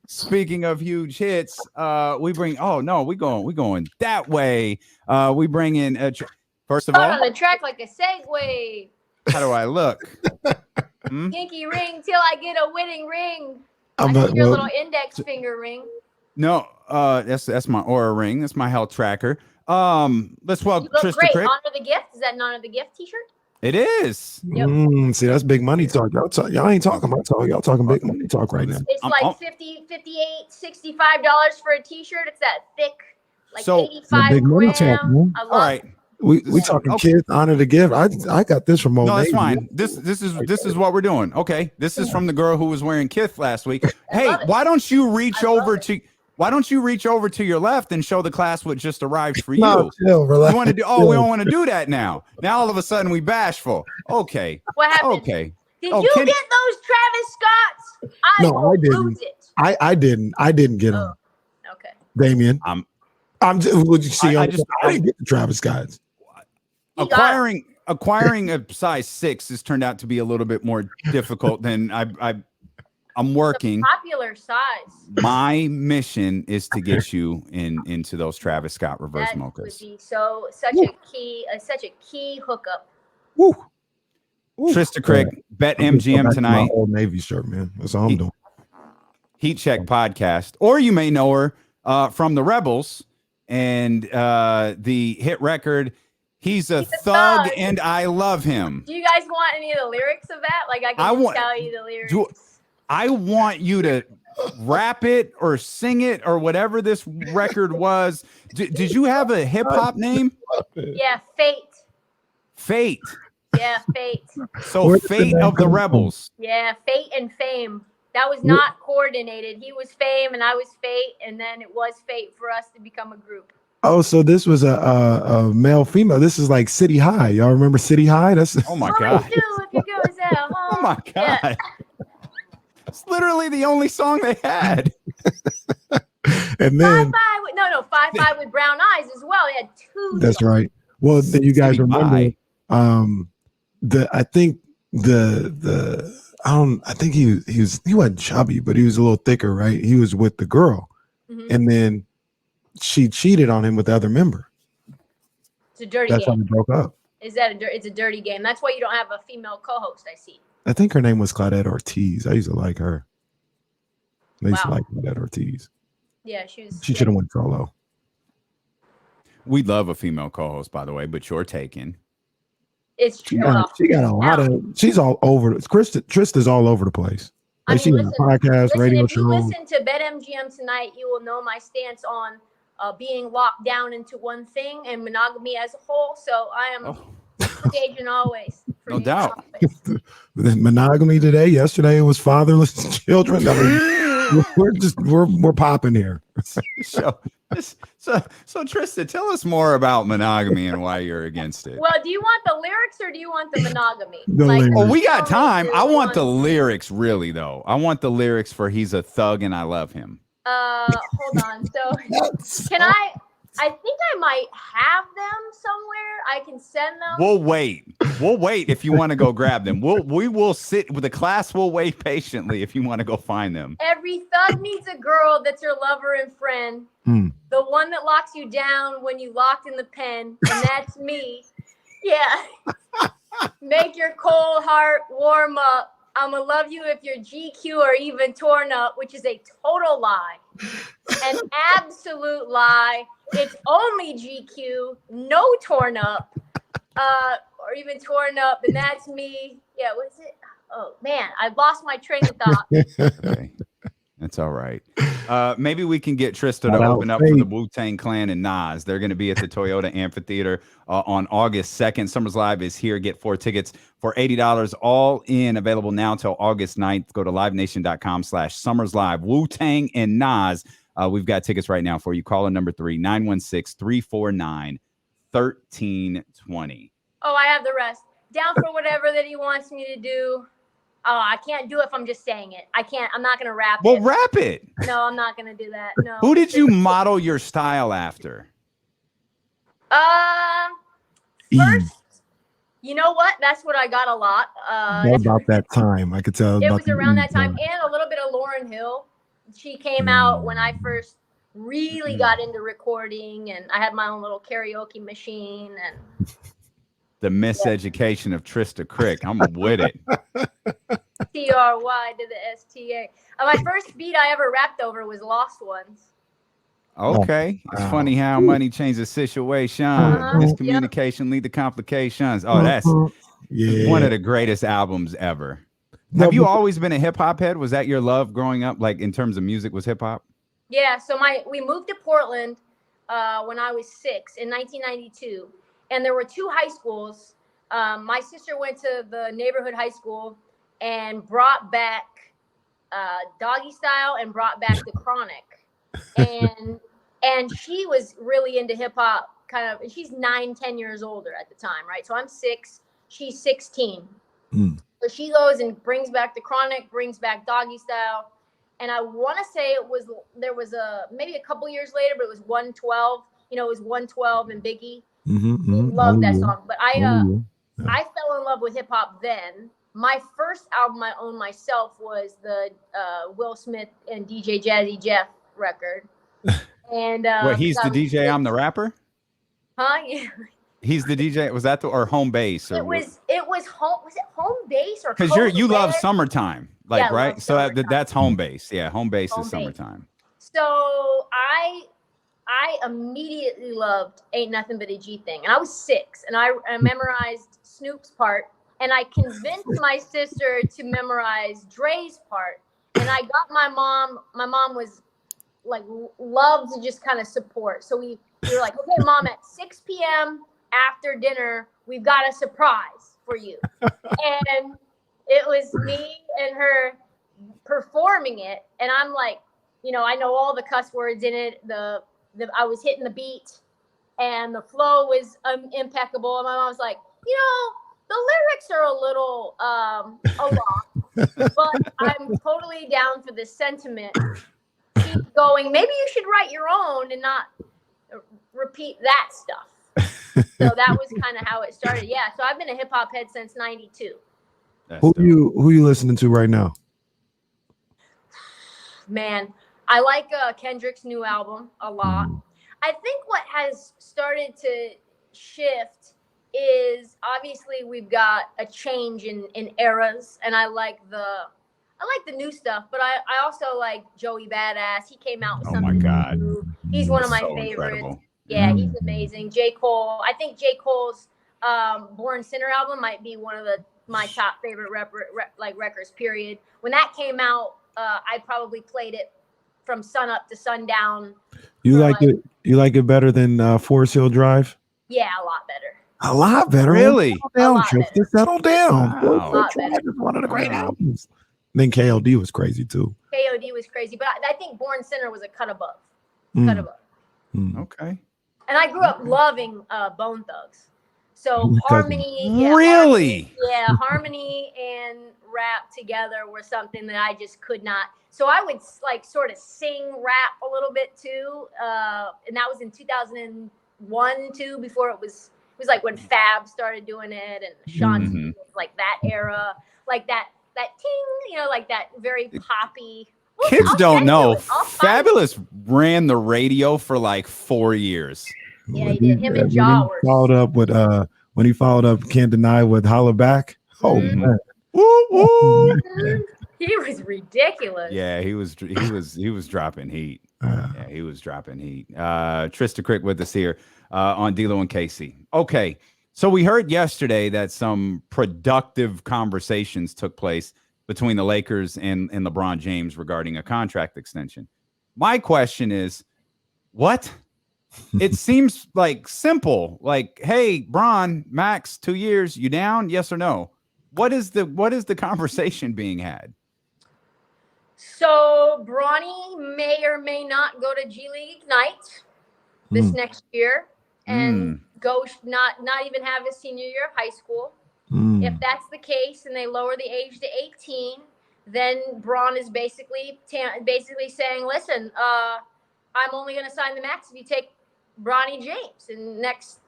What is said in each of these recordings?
Speaking of huge hits, we bring. Oh no, we going that way. We bring in. First of Out all, on the track like a Segway. how do I look? Pinky ring till I get a winning ring. I'm I see your little index finger ring. No, that's my Aura ring. That's my health tracker. Let's welcome You look Trysta great. Krick. Honor the gift. Is that an Honor the Gift T-shirt? It is. Yep. See, that's big money talk. Y'all ain't talking about talk. Y'all talking big money talk right now. It's like $50, $58, $65 for a T-shirt. It's that thick, like So, 85 big money gram. talk, man. I love All right. it. We talking kids honor the gift. I got this from Old No, that's Navy. fine. This is what we're doing. Okay. This is from the girl who was wearing Kith last week. Hey, why don't you reach over to your left and show the class what just arrived for you? No, chill, relax. You want to do? Oh, we don't want to do that now. Now all of a sudden we bashful. Okay. What happened? Okay. Did you get those Travis Scotts? No, I didn't. Lose it. I didn't get them. Okay. Damien. I'm just. Would you see? I didn't get the Travis Scotts. Acquiring a size 6 has turned out to be a little bit more difficult than I'm working. Popular size. My mission is to get you into those Travis Scott reverse mochas. That would be such a key hookup. Woo. Trista Krick, BetMGM tonight. My Old Navy shirt, man. That's all I'm doing. Heat Check podcast, or you may know her from the Rebels and the hit record. He's a thug, and I love him. Do you guys want any of the lyrics of that? Like I can tell you the lyrics. I want you to rap it or sing it or whatever this record was. Did you have a hip hop name? Yeah, Fate. Fate. Yeah, Fate. So Fate of the Rebels. Yeah, Fate and Fame. That was not coordinated. He was Fame and I was Fate, and then it was Fate for us to become a group. Oh, so this was a male female. This is like City High. Y'all remember City High? That's oh my god. If you go out, oh my god. Yeah. It's literally the only song they had. And then 5-5 with brown eyes as well. He had 2. That's right. Well, then you guys remember I think he wasn't chubby, but he was a little thicker, right? He was with the girl. Mm-hmm. And then she cheated on him with the other member. It's a dirty That's game. how they broke up. It's a dirty game. That's why you don't have a female co-host, I see. I think her name was Claudette Ortiz. I used to like her. I used to like Claudette Ortiz. Yeah, she should have went solo. We love a female co-host, by the way, but you're taken. It's true. She got a lot of. She's all over. Trista's all over the place. Like she got a podcast, radio show. If you listen to BetMGM tonight, you will know my stance on being locked down into one thing and monogamy as a whole. So I am engaging always. No doubt. Monogamy today. Yesterday it was fatherless children. I mean, we're popping here. So Trista, tell us more about monogamy and why you're against it. Well, do you want the lyrics or do you want the monogamy? We got time. I want the lyrics, really, though. I want the lyrics for "He's a Thug and I Love Him." Hold on. So, can I think I might have them somewhere. I can send them. We'll wait if you want to go grab them. We will sit with the class. We'll wait patiently if you want to go find them. Every thug needs a girl that's her lover and friend. The one that locks you down when you locked in the pen, and that's me. Yeah. Make your cold heart warm up. I'ma love you if you're GQ or even torn up, which is a total lie. An absolute lie. It's only GQ, no torn up, or even torn up, and that's me. Yeah, what's it? Oh man, I lost my train of thought. Okay. That's all right. Maybe we can get Trysta to open up for the Wu-Tang Clan and Nas. They're going to be at the Toyota Amphitheater on August 2nd. Summers Live is here. Get 4 tickets for $80, all in, available now till August 9th. Go to livenation.com/SummersLive. Wu-Tang and Nas. We've got tickets right now for you. Caller number 3, 916-349-1320. Oh, I have the rest. Down for whatever that he wants me to do. Oh, I can't do it if I'm just saying it. I can't. I'm not going to rap it. Well, rap it. No, I'm not going to do that. No. Who did you model your style after? First, you know what? That's what I got a lot. About that time. I could tell. It was around that time. And a little bit of Lauryn Hill. she came out when I first really got into recording, and I had my own little karaoke machine. And the miseducation of Trysta Krick. I'm with it. TRY to the STA. My first beat I ever rapped over was Lost Ones. Okay. It's funny how money changes situation. Miscommunication lead to complications. Oh, that's one of the greatest albums ever. Have you always been a hip hop head? Was that your love growing up? Like in terms of music, was hip hop? Yeah. So we moved to Portland when I was 6 in 1992, and there were 2 high schools. My sister went to the neighborhood high school and brought back Doggy Style and brought back the Chronic, and she was really into hip hop. Kind of, she's 9-10 years older at the time, right? So I'm 6, she's 16. So she goes and brings back the Chronic, brings back Doggy Style, and I want to say there was maybe a couple years later, but it was 112. It was 112 and Biggie. Love that song, but I fell in love with hip hop then. My first album I owned myself was the Will Smith and DJ Jazzy Jeff record. And he's the DJ, I'm the rapper? Huh? Yeah. He's the DJ. Was that or Home Base? Or it was home. Was it Home Base or? Because you love Summertime, yeah, right? So that's Home Base. Yeah, Home Base is Summertime. So I immediately loved Ain't Nothing But a G Thing, and I was 6, and I memorized Snoop's part, and I convinced my sister to memorize Dre's part, and I got my mom. My mom was like loved to just kind of support. So we were like, okay, Mom, at 6 p.m. after dinner, we've got a surprise for you. And it was me and her performing it. And I'm like, I know all the cuss words in it. I was hitting the beat and the flow was impeccable. And my mom was like, the lyrics are a little, a lot, but I'm totally down for this sentiment. Keep going. Maybe you should write your own and not repeat that stuff. So that was kind of how it started. Yeah. So I've been a hip hop head since '92. Who you listening to right now? Man, I like Kendrick's new album a lot. I think what has started to shift is obviously we've got a change in eras, and I like the new stuff, but I also like Joey Badass. He came out with something new. He's one of my favorites. Incredible. Yeah, he's amazing. J. Cole. I think J. Cole's Born Sinner album might be one of my top favorite records, period. When that came out, I probably played it from sun up to sundown. You like it? You like it better than Forest Hill Drive? Yeah, a lot better. A lot better. Really? Settle down. Wow. One of the great albums. Then KOD was crazy too. KOD was crazy, but I think Born Sinner was a cut above. Okay. And I grew up loving Bone Thugs. So harmony. Really? Harmony and rap together were something that I just could not. So I would sort of sing rap a little bit too. And that was in 2001 too, before it was like when Fab started doing it and Sean, like that era, like that ting, like that very poppy. Well, kids don't know. Fabulous ran the radio for like 4 years. Yeah, he did. Him and Jaw were. When he followed up Can't Deny with Holla Back. Oh man. Woo, woo. He was ridiculous. Yeah, he was dropping heat. Yeah, he was dropping heat. Trysta Krick with us here on D-Lo and Casey. Okay. So we heard yesterday that some productive conversations took place between the Lakers and LeBron James regarding a contract extension. My question is, what? It seems like simple. Like, hey, Bron, max 2 years, you down? Yes or no? What is the conversation being had? So Bronny may or may not go to G League Ignite this next year and go not even have his senior year of high school. If that's the case and they lower the age to 18, then Bron is basically saying, listen, I'm only going to sign the max if you take Bronny James. And next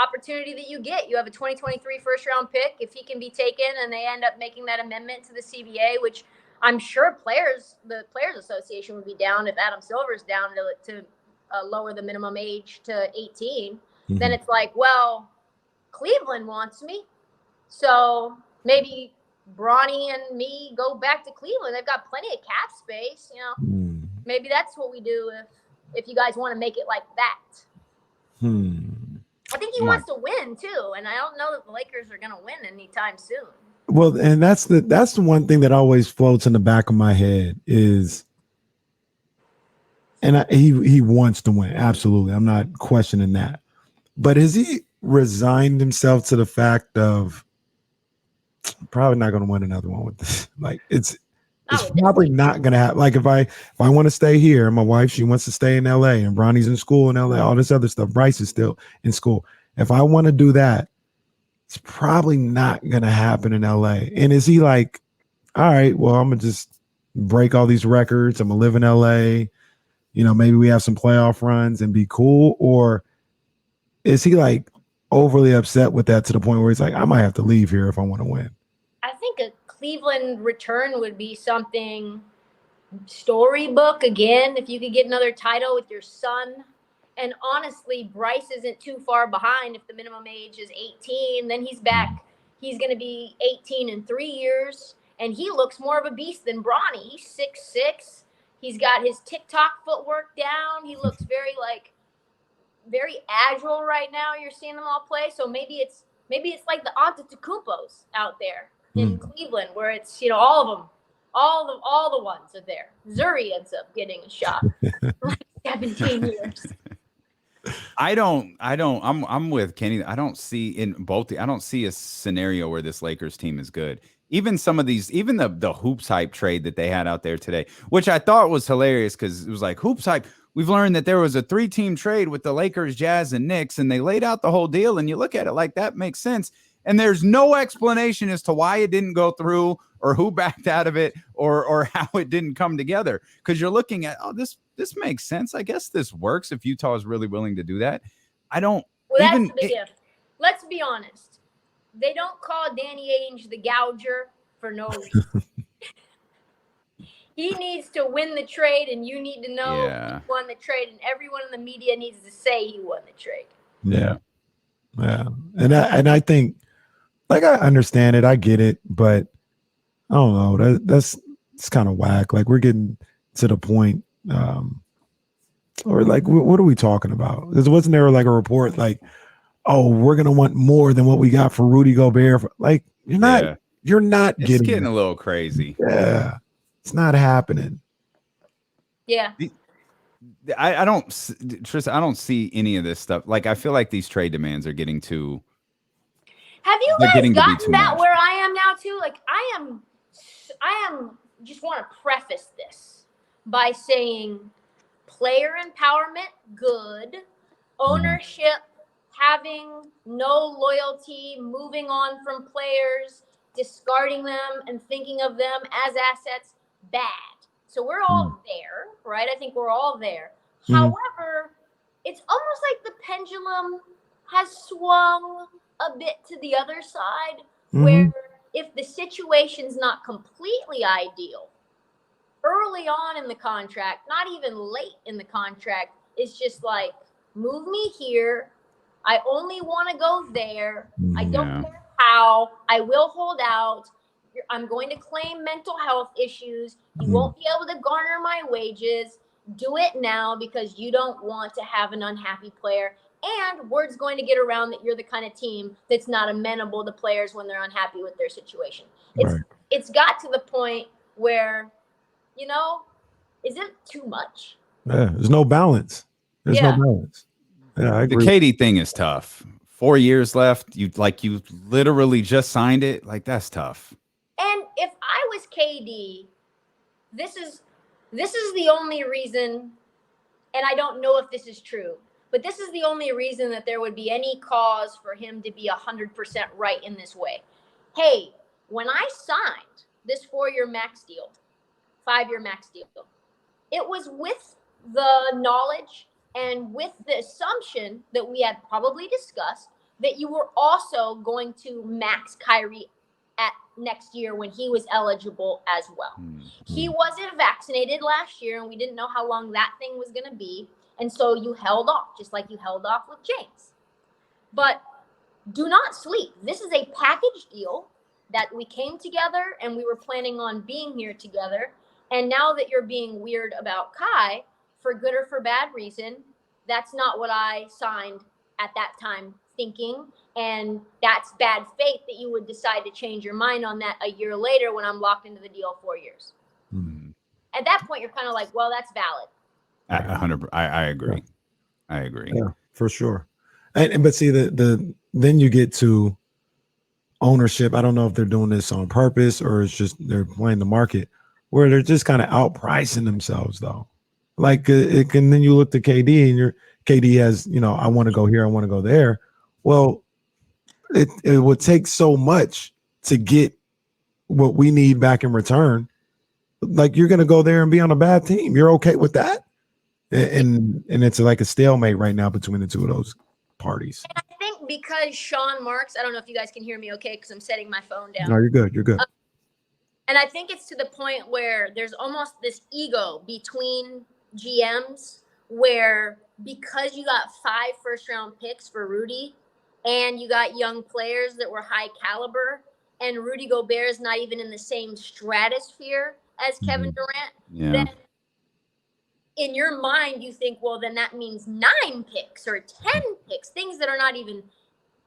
opportunity that you get, you have a 2023 first round pick. If he can be taken and they end up making that amendment to the CBA, which I'm sure the Players Association would be down if Adam Silver's down to lower the minimum age to 18. Mm-hmm. Then it's like, well, Cleveland wants me, so maybe Bronny and me go back to Cleveland. They've got plenty of cap space, you know. Maybe that's what we do if you guys want to make it like that. I think he wants to win too, and I don't know that the Lakers are going to win anytime soon. Well, and that's the one thing that always floats in the back of my head is, and he wants to win, absolutely. I'm not questioning that, but has he resigned himself to the fact of probably not going to win another one with this? Like it's probably not going to happen. Like if I want to stay here, my wife, she wants to stay in LA, and Bronny's in school in LA, all this other stuff. Bryce is still in school. If I want to do that, it's probably not going to happen in LA. And is he like, all right, well, I'm going to just break all these records. I'm going to live in LA. You know, maybe we have some playoff runs and be cool. Or is he like overly upset with that to the point where he's like, I might have to leave here if I want to win? I think a Cleveland return would be something storybook again. If you could get another title with your son. And honestly, Bryce isn't too far behind. If the minimum age is 18, then he's back. He's going to be 18 in 3 years. And he looks more of a beast than Bronny. He's 6'6". He's got his TikTok footwork down. He looks very agile right now. You're seeing them all play. So maybe it's like the Antetokounmpos out there in Cleveland, where it's, you know, all of them, all the ones are there. Zuri ends up getting a shot like 17 years. I'm with Kenny. I don't see a scenario where this Lakers team is good. Even some of these, even the Hoops Hype trade that they had out there today, which I thought was hilarious because it was like, Hoops Hype, we've learned that there was a 3-team trade with the Lakers, Jazz, and Knicks, and they laid out the whole deal, and you look at it like that makes sense. And there's no explanation as to why it didn't go through or who backed out of it or how it didn't come together. Because you're looking at, this makes sense. I guess this works if Utah is really willing to do that. Well, that's the gift. Let's be honest. They don't call Danny Ainge the gouger for no reason. He needs to win the trade, and you need to know he won the trade, and everyone in the media needs to say he won the trade. Yeah. Yeah. And I think, like, I understand it. I get it. But I don't know. That's kind of whack. Like, we're getting to the point, or like, what are we talking about? Wasn't there like a report like, oh, we're going to want more than what we got for Rudy Gobert? Like, you're not it's getting a little crazy. Yeah. It's not happening. Yeah. I don't, Trysta, I don't see any of this stuff. Like, I feel like these trade demands are getting too. Have you guys gotten that where I am now too? Like, I am just want to preface this by saying player empowerment, good. Ownership, having no loyalty, moving on from players, discarding them and thinking of them as assets, bad. So we're all there, right? I think we're all there. However, it's almost like the pendulum has swung a bit to the other side, where if the situation's not completely ideal, early on in the contract, not even late in the contract, it's just like, move me here. I only want to go there. I don't care how. I will hold out. I'm going to claim mental health issues. You won't be able to garner my wages. Do it now because you don't want to have an unhappy player. And word's going to get around that you're the kind of team that's not amenable to players when they're unhappy with their situation. It's got to the point where, you know, is it too much? Yeah, there's no balance. There's no balance. Yeah, I agree. The KD thing is tough. 4 years left. You literally just signed it. Like, that's tough. And if I was KD, this is the only reason, and I don't know if this is true, but this is the only reason that there would be any cause for him to be 100% right in this way. Hey, when I signed this 4-year max deal, 5-year max deal, it was with the knowledge and with the assumption that we had probably discussed that you were also going to max Kyrie at next year when he was eligible as well. He wasn't vaccinated last year, and we didn't know how long that thing was going to be. And so you held off, just like you held off with James. But do not sleep. This is a package deal that we came together and we were planning on being here together. And now that you're being weird about Kai, for good or for bad reason, that's not what I signed at that time thinking. And that's bad faith that you would decide to change your mind on that a year later when I'm locked into the deal 4 years. At that point, you're kind of like, well, that's valid. 100. I agree. Yeah. I agree. Yeah, for sure. But see, then you get to ownership. I don't know if they're doing this on purpose or it's just they're playing the market where they're just kind of outpricing themselves, though. Like, and then you look to KD and KD has, I want to go here, I want to go there. Well, it would take so much to get what we need back in return. Like, you're going to go there and be on a bad team. You're okay with that? And it's like a stalemate right now between the two of those parties. And I think because Sean Marks, I don't know if you guys can hear me okay because I'm setting my phone down. No, you're good. You're good. And I think it's to the point where there's almost this ego between GMs where because you got 5 first-round picks for Rudy and you got young players that were high caliber and Rudy Gobert is not even in the same stratosphere as Kevin Durant, then in your mind, you think, well, then that means 9 picks or 10 picks, things that are not even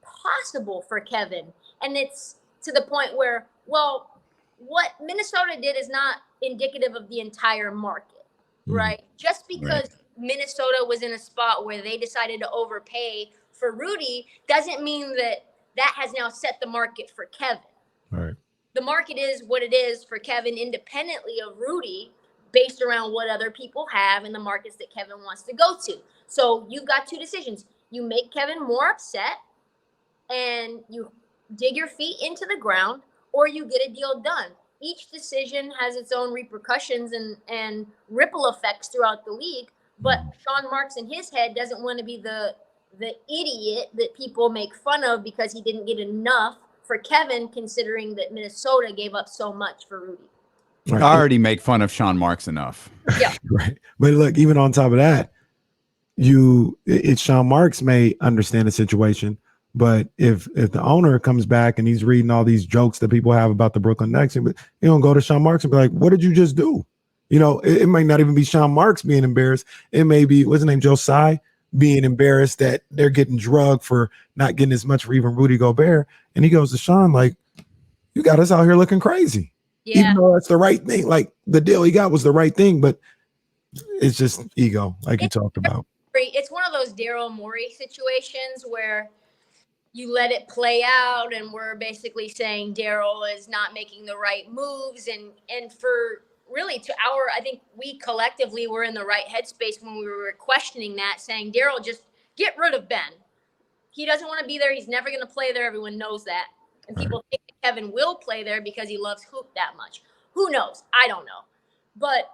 possible for Kevin. And it's to the point where, well, what Minnesota did is not indicative of the entire market, right? Just because Minnesota was in a spot where they decided to overpay for Rudy doesn't mean that that has now set the market for Kevin. Right. The market is what it is for Kevin independently of Rudy, based around what other people have in the markets that Kevin wants to go to. So you've got 2 decisions. You make Kevin more upset and you dig your feet into the ground, or you get a deal done. Each decision has its own repercussions and ripple effects throughout the league. But Sean Marks in his head doesn't want to be the idiot that people make fun of because he didn't get enough for Kevin, considering that Minnesota gave up so much for Rudy. Right. I already make fun of Sean Marks enough. Yeah. Right. But look, even on top of that, it's Sean Marks may understand the situation, but if the owner comes back and he's reading all these jokes that people have about the Brooklyn Nets, he'll go to Sean Marks and be like, what did you just do? It might not even be Sean Marks being embarrassed. It may be, what's his name, Josiah, being embarrassed that they're getting drugged for not getting as much for even Rudy Gobert. And he goes to Sean like, you got us out here looking crazy. Yeah. Even though that's the right thing, like the deal he got was the right thing, but it's just ego, like you talked about. It's one of those Daryl Morey situations where you let it play out, and we're basically saying Daryl is not making the right moves, and for really I think we collectively were in the right headspace when we were questioning that, saying Daryl, just get rid of Ben. He doesn't want to be there. He's never going to play there. Everyone knows that. And people think that Kevin will play there because he loves hoop that much. Who knows? I don't know. But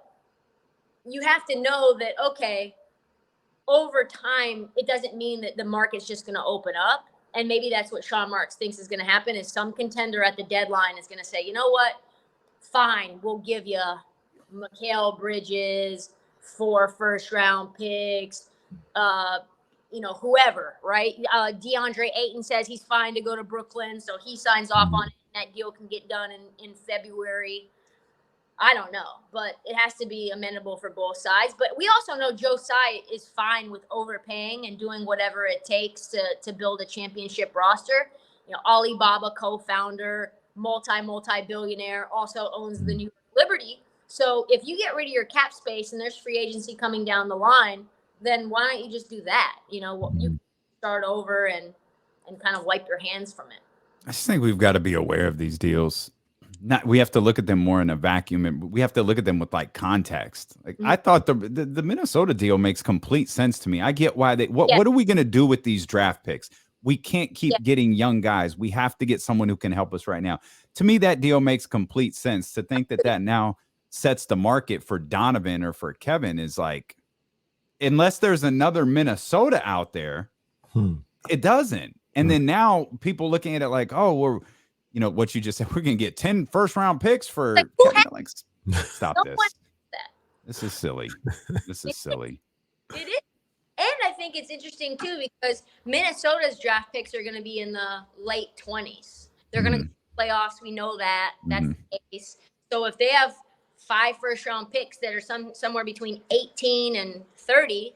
you have to know that, okay, over time, it doesn't mean that the market's just going to open up. And maybe that's what Sean Marks thinks is going to happen, is some contender at the deadline is going to say, you know what? Fine, we'll give you Mikal Bridges, 4 first-round picks, whoever, right? DeAndre Ayton says he's fine to go to Brooklyn, so he signs off on it, and that deal can get done in February. I don't know, but it has to be amenable for both sides. But we also know Josiah is fine with overpaying and doing whatever it takes to build a championship roster. Alibaba co-founder, multi-billionaire, also owns the New York Liberty. So if you get rid of your cap space and there's free agency coming down the line, then why don't you just do that? You start over and kind of wipe your hands from it. I just think we've got to be aware of these deals. We have to look at them more in a vacuum, and we have to look at them with like context. Like I thought the Minnesota deal makes complete sense to me. I get why what are we going to do with these draft picks? We can't keep getting young guys. We have to get someone who can help us right now. To me, that deal makes complete sense. To think that now sets the market for Donovan or for Kevin is like, unless there's another Minnesota out there, it doesn't. And then now people looking at it like, oh, you know, what you just said. We're going to get 10 first-round picks for like stop no this. that. This is silly. This is silly. It is. And I think it's interesting, too, because Minnesota's draft picks are going to be in the late 20s. They're going to go to the playoffs. We know that. That's the case. So if they have 5 first-round picks that are somewhere between 18 and 30,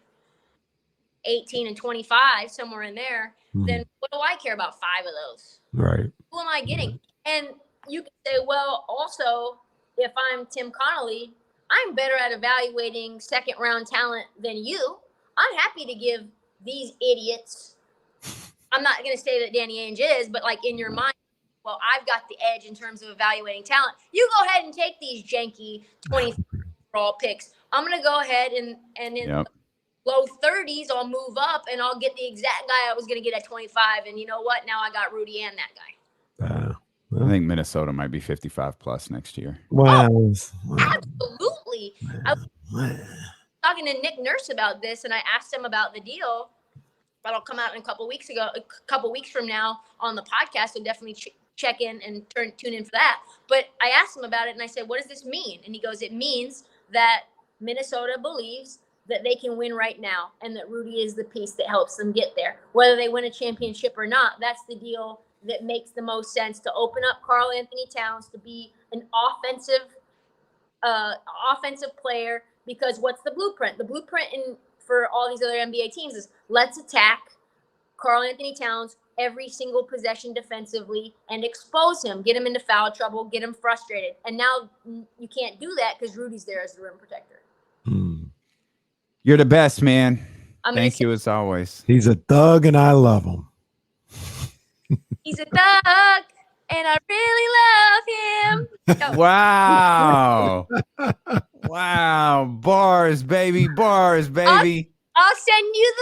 18 and 25, somewhere in there, then what do I care about 5 of those? Right. Who am I getting? And you can say, well, also, if I'm Tim Connolly, I'm better at evaluating second-round talent than you. I'm happy to give these idiots. I'm not going to say that Danny Ainge is, but like in your mind, well, I've got the edge in terms of evaluating talent. You go ahead and take these janky 20 overall picks. I'm going to go ahead and in the low 30s, I'll move up and I'll get the exact guy I was going to get at 25. And you know what? Now I got Rudy and that guy. I think Minnesota might be 55 plus next year. Wow. Absolutely. I was talking to Nick Nurse about this, and I asked him about the deal. That'll come out in a couple weeks from now on the podcast. So definitely check in and tune in for that. But I asked him about it, and I said, what does this mean? And he goes, it means that Minnesota believes that they can win right now and that Rudy is the piece that helps them get there. Whether they win a championship or not, that's the deal that makes the most sense, to open up Karl Anthony Towns to be an offensive player. Because what's the blueprint? The blueprint for all these other NBA teams is let's attack Karl Anthony Towns every single possession defensively and expose him, get him into foul trouble, get him frustrated. And now you can't do that because Rudy's there as the rim protector. You're the best, man. Thank you as always. He's a thug and I love him. He's a thug and I really love him. Wow. Wow. Bars, baby. Bars, baby. I'll send you.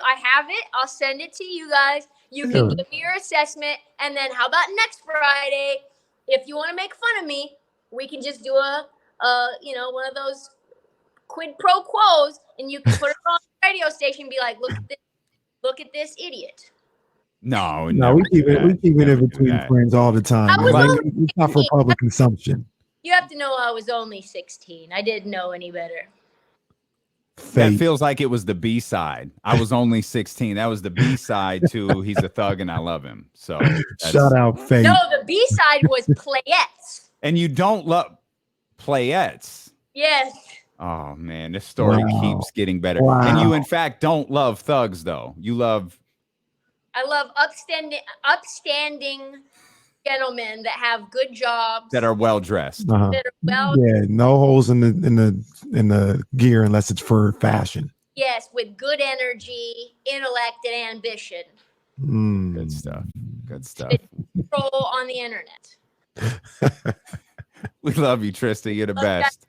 I have it. I'll send it to you guys. You can give me your assessment. And then how about next Friday? If you want to make fun of me, we can just do one of those quid pro quos, and you can put it on the radio station and be like, look at this idiot. No, we keep it between friends all the time. It's not for public consumption. You have to know I was only 16. I didn't know any better. That feels like it was the B-side. I was only 16. That was the B-side to He's a Thug and I Love Him. So shout out Faith. No, the B-side was Playettes. And you don't love Playettes. Yes. Oh man, this story keeps getting better. Wow. And you in fact don't love thugs though. I love upstanding gentlemen that have good jobs, that are well dressed, that are no holes in the gear unless it's for fashion. Yes, with good energy, intellect, and ambition. Good stuff. Control on the internet. We love you, Trysta. You're the best.